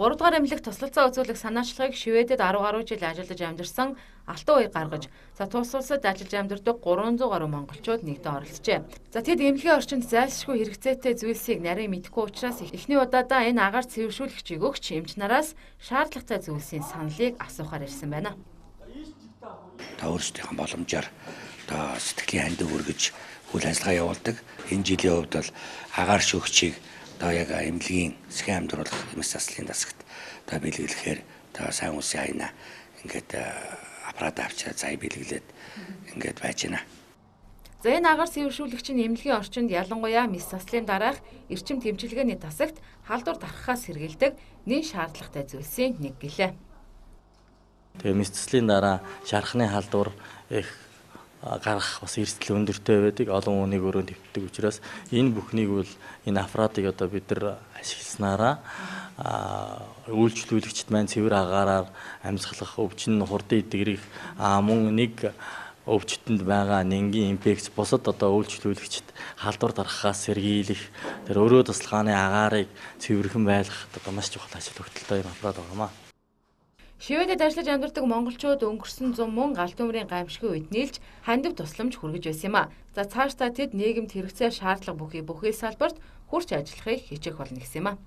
3 дугаар эмнэлэгт туслалцаа үзүүлэх санаачлагыг Шведэд 10 гаруй жил ажиллаж амьдарсан Алтан уяг гаргаж, тус улсад ажиллаж амьдардаг 300 гаруй монголчууд нэгдэн оролцжээ. Тэд эмнэлгийн орчинд зайлшгүй хэрэгцээтэй зүйлсийг нарийн мэдэхгүй учраас эхний удаадаа энэ агаар цэвэршүүлэгчийг өгч эмч нараас шаардлагатай зүйлсийн саналыг асуухаар ирсэн байна. Та өөрсдийнхөө боломжоор сэтгэлийн хандив өргөж үйл ажиллагаа явуулдаг. Энэ жилийн хувьд бол агаар шүүгчийг яг эмнэлгийн сэхэн амьдруулах эмс заслын дасагт бэлгэлэхээр сайн үсийн хайна ингээд аппарат авчираа зай бэлгэлээд ингээд байж байна. За энэ агаар цэвэршүүлэгчийн эмнэлгийн орчинд ялангуяа мис заслын дараах эрчим тэмчилгээний тасагт халдвар тархахаас сэргийлдэг нэн шаардлагатай зүйлсийн нэг гэлээ. Тэгээ мис заслын дараа шархны халдвар их гарах бас эрсдэл өндөртэй байдаг. Олон хүнийг өрөөнд твтдэг учраас энэ бүхнийг бол энэ аппаратыг бид нар ашигласнараа үйлчлүүлэгчд маань цэвэр агаараар амьсгалах, өвчин хурдан эдгэрэх мөн нэг өвчтөнд байгаа нэнгийн инфекц бусад үйлчлүүлэгчд халдвар тархахаас сэргийлэх, тэр өрөө тасалгааны агаарыг цэвэрхэн байлгах маш чухал ажил хөтөлтэй юм аппарат байгаамаа. Шведэд ажиллаж амьдардаг монголчууд өнгөрсөн 100 мөн галт өмрийн гамшигын үед нийлж хандив тусламж хүргэж байсан юм а. За цаашдаа тэд нийгэмд хэрэгцээ шаардлага бүхий салбарт хурц ажиллахыг хичээх болно гэсэн юм а.